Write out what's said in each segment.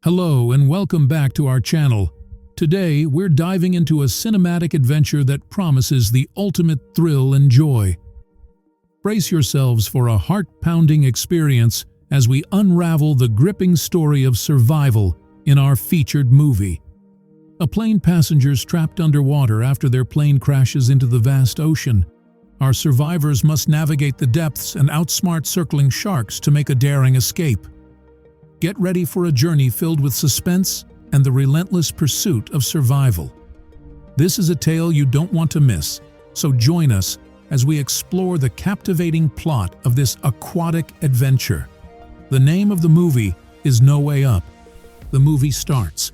Hello and welcome back to our channel. Today we're diving into a cinematic adventure that promises the ultimate thrill and joy. Brace yourselves for a heart-pounding experience as we unravel the gripping story of survival in our featured movie. A plane passenger's trapped underwater after their plane crashes into the vast ocean. Our survivors must navigate the depths and outsmart circling sharks to make a daring escape. Get ready for a journey filled with suspense and the relentless pursuit of survival. This is a tale you don't want to miss, so join us as we explore the captivating plot of this aquatic adventure. The name of the movie is No Way Up. The movie starts.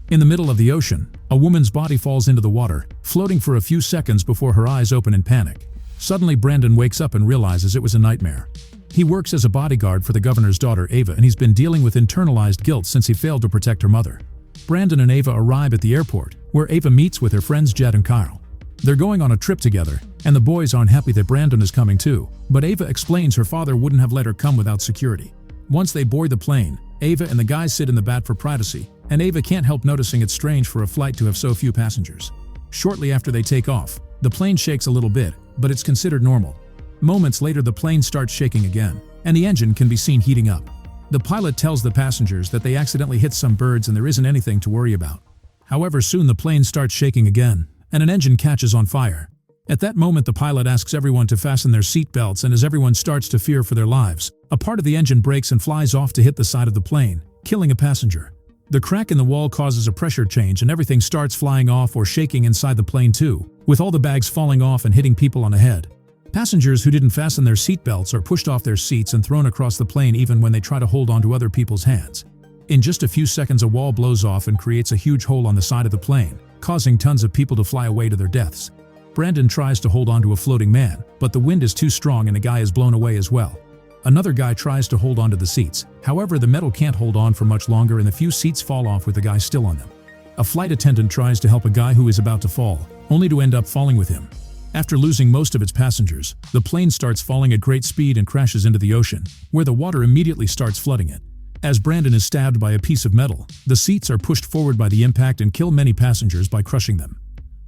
In the middle of the ocean, a woman's body falls into the water, floating for a few seconds before her eyes open in panic. Suddenly, Brandon wakes up and realizes it was a nightmare. He works as a bodyguard for the governor's daughter, Ava, and he's been dealing with internalized guilt since he failed to protect her mother. Brandon and Ava arrive at the airport, where Ava meets with her friends Jed and Kyle. They're going on a trip together, and the boys aren't happy that Brandon is coming too, but Ava explains her father wouldn't have let her come without security. Once they board the plane, Ava and the guys sit in the back for privacy, and Ava can't help noticing it's strange for a flight to have so few passengers. Shortly after they take off, the plane shakes a little bit, but it's considered normal. Moments later, the plane starts shaking again, and the engine can be seen heating up. The pilot tells the passengers that they accidentally hit some birds and there isn't anything to worry about. However, soon the plane starts shaking again, and an engine catches on fire. At that moment, the pilot asks everyone to fasten their seat belts, and as everyone starts to fear for their lives, a part of the engine breaks and flies off to hit the side of the plane, killing a passenger. The crack in the wall causes a pressure change and everything starts flying off or shaking inside the plane too, with all the bags falling off and hitting people on the head. Passengers who didn't fasten their seatbelts are pushed off their seats and thrown across the plane even when they try to hold onto other people's hands. In just a few seconds, a wall blows off and creates a huge hole on the side of the plane, causing tons of people to fly away to their deaths. Brandon tries to hold onto a floating man, but the wind is too strong and a guy is blown away as well. Another guy tries to hold onto the seats. However, the metal can't hold on for much longer and the few seats fall off with the guy still on them. A flight attendant tries to help a guy who is about to fall, only to end up falling with him. After losing most of its passengers, the plane starts falling at great speed and crashes into the ocean, where the water immediately starts flooding it. As Brandon is stabbed by a piece of metal, the seats are pushed forward by the impact and kill many passengers by crushing them.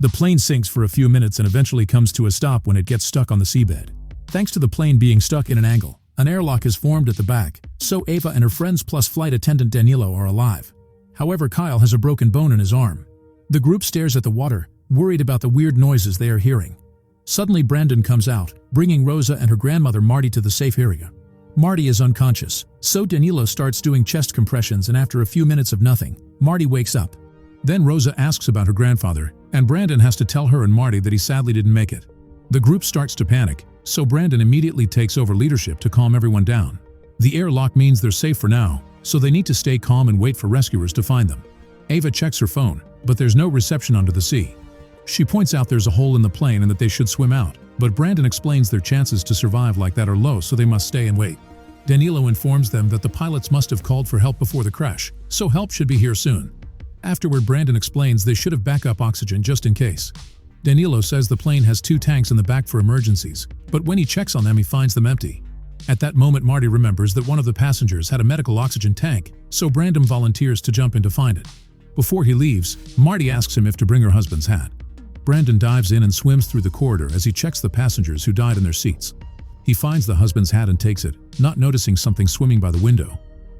The plane sinks for a few minutes and eventually comes to a stop when it gets stuck on the seabed. Thanks to the plane being stuck in an angle, an airlock is formed at the back, so Ava and her friends plus flight attendant Danilo are alive. However, Kyle has a broken bone in his arm. The group stares at the water, worried about the weird noises they are hearing. Suddenly, Brandon comes out, bringing Rosa and her grandmother Marty to the safe area. Marty is unconscious, so Danilo starts doing chest compressions, and after a few minutes of nothing, Marty wakes up. Then Rosa asks about her grandfather, and Brandon has to tell her and Marty that he sadly didn't make it. The group starts to panic, so Brandon immediately takes over leadership to calm everyone down. The airlock means they're safe for now, so they need to stay calm and wait for rescuers to find them. Ava checks her phone, but there's no reception under the sea. She points out there's a hole in the plane and that they should swim out, but Brandon explains their chances to survive like that are low, so they must stay and wait. Danilo informs them that the pilots must have called for help before the crash, so help should be here soon. Afterward, Brandon explains they should have backup oxygen just in case. Danilo says the plane has 2 tanks in the back for emergencies, but when he checks on them, he finds them empty. At that moment, Marty remembers that one of the passengers had a medical oxygen tank, so Brandon volunteers to jump in to find it. Before he leaves, Marty asks him if to bring her husband's hat. Brandon dives in and swims through the corridor as he checks the passengers who died in their seats. He finds the husband's hat and takes it, not noticing something swimming by the window.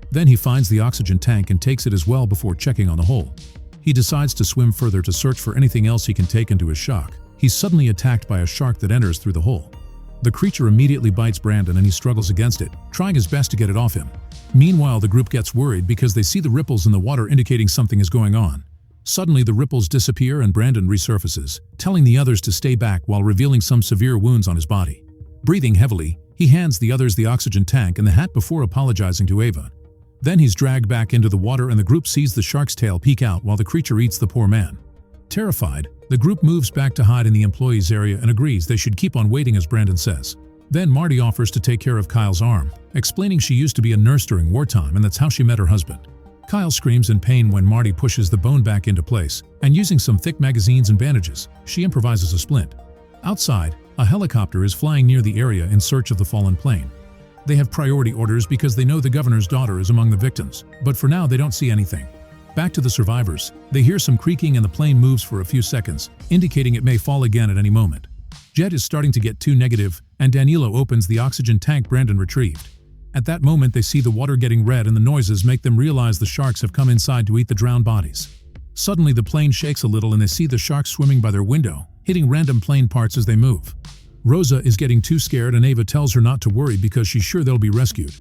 Then he finds the oxygen tank and takes it as well before checking on the hole. He decides to swim further to search for anything else he can take. Into his shock, he's suddenly attacked by a shark that enters through the hole. The creature immediately bites Brandon and he struggles against it, trying his best to get it off him. Meanwhile, the group gets worried because they see the ripples in the water indicating something is going on. Suddenly, the ripples disappear and Brandon resurfaces, telling the others to stay back while revealing some severe wounds on his body. Breathing heavily, he hands the others the oxygen tank and the hat before apologizing to Ava. Then he's dragged back into the water and the group sees the shark's tail peek out while the creature eats the poor man. Terrified, the group moves back to hide in the employees' area and agrees they should keep on waiting as Brandon says. Then Marty offers to take care of Kyle's arm, explaining she used to be a nurse during wartime and that's how she met her husband. Kyle screams in pain when Marty pushes the bone back into place, and using some thick magazines and bandages, she improvises a splint. Outside, a helicopter is flying near the area in search of the fallen plane. They have priority orders because they know the governor's daughter is among the victims, but for now they don't see anything. Back to the survivors, they hear some creaking and the plane moves for a few seconds, indicating it may fall again at any moment. Jed is starting to get too negative, and Danilo opens the oxygen tank Brandon retrieved. At that moment they see the water getting red and the noises make them realize the sharks have come inside to eat the drowned bodies. Suddenly the plane shakes a little and they see the sharks swimming by their window, hitting random plane parts as they move. Rosa is getting too scared and Ava tells her not to worry because she's sure they'll be rescued.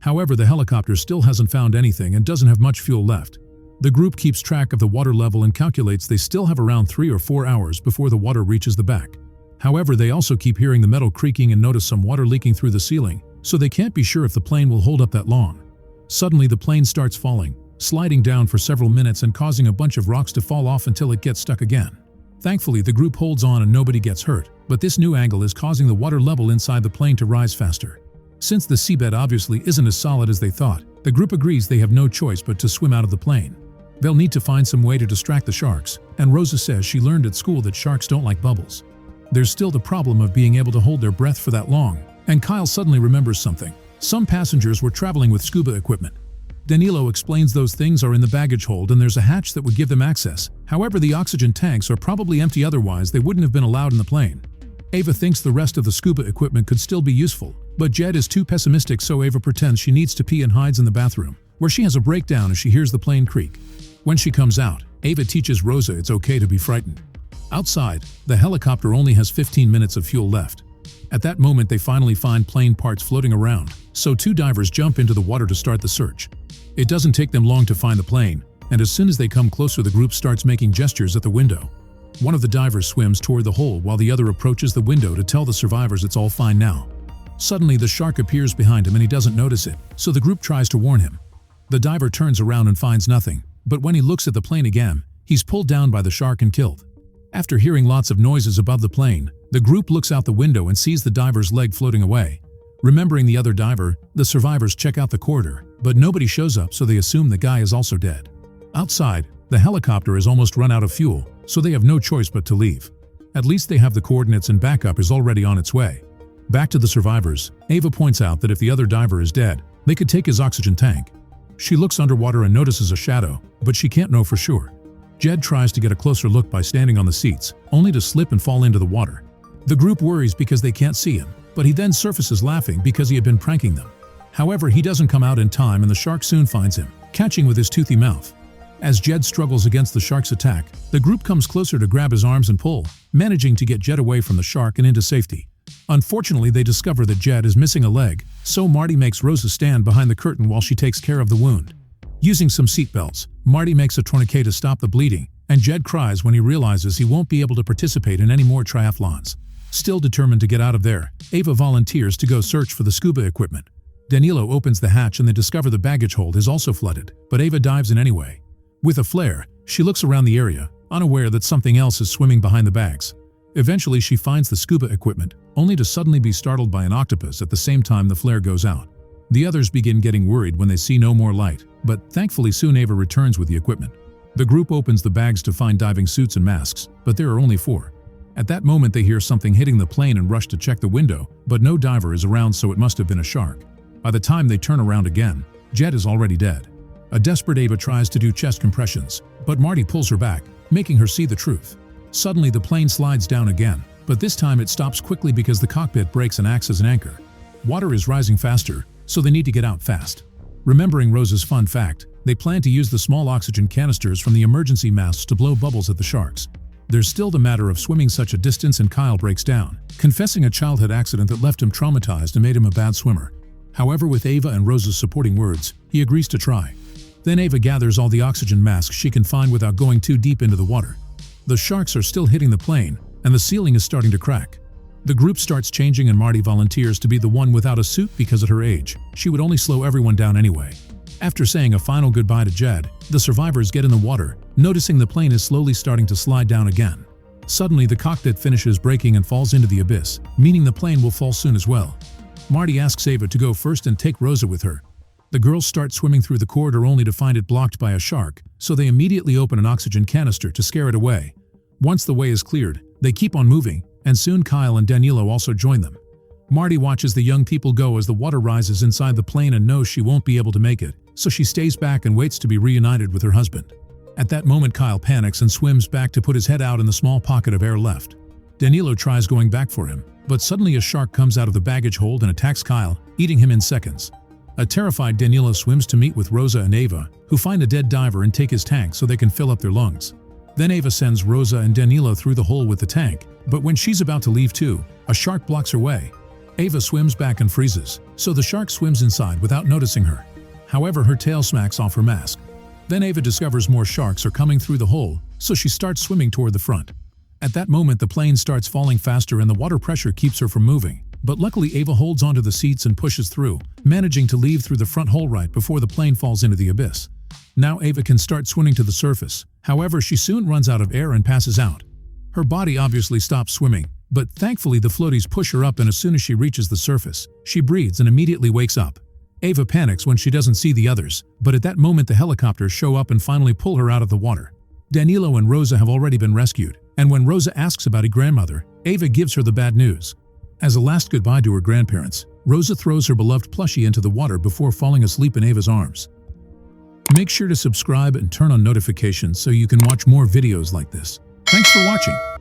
However, the helicopter still hasn't found anything and doesn't have much fuel left. The group keeps track of the water level and calculates they still have around 3 or 4 hours before the water reaches the back. However, they also keep hearing the metal creaking and notice some water leaking through the ceiling, so they can't be sure if the plane will hold up that long. Suddenly the plane starts falling, sliding down for several minutes and causing a bunch of rocks to fall off until it gets stuck again. Thankfully, the group holds on and nobody gets hurt, but this new angle is causing the water level inside the plane to rise faster. Since the seabed obviously isn't as solid as they thought, the group agrees they have no choice but to swim out of the plane. They'll need to find some way to distract the sharks, and Rosa says she learned at school that sharks don't like bubbles. There's still the problem of being able to hold their breath for that long, and Kyle suddenly remembers something. Some passengers were traveling with scuba equipment. Danilo explains those things are in the baggage hold and there's a hatch that would give them access. However, the oxygen tanks are probably empty, otherwise they wouldn't have been allowed in the plane. Ava thinks the rest of the scuba equipment could still be useful, but Jed is too pessimistic, so Ava pretends she needs to pee and hides in the bathroom, where she has a breakdown as she hears the plane creak. When she comes out, Ava teaches Rosa it's okay to be frightened. Outside, the helicopter only has 15 minutes of fuel left. At that moment they finally find plane parts floating around, so 2 divers jump into the water to start the search. It doesn't take them long to find the plane, and as soon as they come closer the group starts making gestures at the window. One of the divers swims toward the hole while the other approaches the window to tell the survivors it's all fine now. Suddenly the shark appears behind him and he doesn't notice it, so the group tries to warn him. The diver turns around and finds nothing, but when he looks at the plane again, he's pulled down by the shark and killed. After hearing lots of noises above the plane, the group looks out the window and sees the diver's leg floating away. Remembering the other diver, the survivors check out the corridor, but nobody shows up, so they assume the guy is also dead. Outside, the helicopter has almost run out of fuel, so they have no choice but to leave. At least they have the coordinates and backup is already on its way. Back to the survivors, Ava points out that if the other diver is dead, they could take his oxygen tank. She looks underwater and notices a shadow, but she can't know for sure. Jed tries to get a closer look by standing on the seats, only to slip and fall into the water. The group worries because they can't see him, but he then surfaces laughing because he had been pranking them. However, he doesn't come out in time and the shark soon finds him, catching with his toothy mouth. As Jed struggles against the shark's attack, the group comes closer to grab his arms and pull, managing to get Jed away from the shark and into safety. Unfortunately, they discover that Jed is missing a leg, so Marty makes Rosa stand behind the curtain while she takes care of the wound. Using some seatbelts, Marty makes a tourniquet to stop the bleeding, and Jed cries when he realizes he won't be able to participate in any more triathlons. Still determined to get out of there, Ava volunteers to go search for the scuba equipment. Danilo opens the hatch and they discover the baggage hold is also flooded, but Ava dives in anyway. With a flare, she looks around the area, unaware that something else is swimming behind the bags. Eventually she finds the scuba equipment, only to suddenly be startled by an octopus at the same time the flare goes out. The others begin getting worried when they see no more light, but thankfully soon Ava returns with the equipment. The group opens the bags to find diving suits and masks, but there are only 4. At that moment they hear something hitting the plane and rush to check the window, but no diver is around, so it must have been a shark. By the time they turn around again, Jed is already dead. A desperate Ava tries to do chest compressions, but Marty pulls her back, making her see the truth. Suddenly the plane slides down again, but this time it stops quickly because the cockpit breaks and acts as an anchor. Water is rising faster, so they need to get out fast. Remembering Rosa's fun fact, they plan to use the small oxygen canisters from the emergency masks to blow bubbles at the sharks. There's still the matter of swimming such a distance, and Kyle breaks down, confessing a childhood accident that left him traumatized and made him a bad swimmer. However, with Ava and Rosa's supporting words, he agrees to try. Then Ava gathers all the oxygen masks she can find without going too deep into the water. The sharks are still hitting the plane, and the ceiling is starting to crack. The group starts changing and Marty volunteers to be the one without a suit because at her age, she would only slow everyone down anyway. After saying a final goodbye to Jed, the survivors get in the water, noticing the plane is slowly starting to slide down again. Suddenly the cockpit finishes breaking and falls into the abyss, meaning the plane will fall soon as well. Marty asks Ava to go first and take Rosa with her. The girls start swimming through the corridor only to find it blocked by a shark, so they immediately open an oxygen canister to scare it away. Once the way is cleared, they keep on moving, and soon Kyle and Danilo also join them. Marty watches the young people go as the water rises inside the plane and knows she won't be able to make it, so she stays back and waits to be reunited with her husband. At that moment, Kyle panics and swims back to put his head out in the small pocket of air left. Danilo tries going back for him, but suddenly a shark comes out of the baggage hold and attacks Kyle, eating him in seconds. A terrified Danilo swims to meet with Rosa and Ava, who find a dead diver and take his tank so they can fill up their lungs. Then Ava sends Rosa and Danilo through the hole with the tank, but when she's about to leave too, a shark blocks her way. Ava swims back and freezes, so the shark swims inside without noticing her. However, her tail smacks off her mask. Then Ava discovers more sharks are coming through the hole, so she starts swimming toward the front. At that moment, the plane starts falling faster and the water pressure keeps her from moving. But luckily, Ava holds onto the seats and pushes through, managing to leave through the front hole right before the plane falls into the abyss. Now Ava can start swimming to the surface. However, she soon runs out of air and passes out. Her body obviously stops swimming, but thankfully the floaties push her up, and as soon as she reaches the surface, she breathes and immediately wakes up. Ava panics when she doesn't see the others, but at that moment the helicopters show up and finally pull her out of the water. Danilo and Rosa have already been rescued, and when Rosa asks about her grandmother, Ava gives her the bad news. As a last goodbye to her grandparents, Rosa throws her beloved plushie into the water before falling asleep in Ava's arms. Make sure to subscribe and turn on notifications so you can watch more videos like this. Thanks for watching.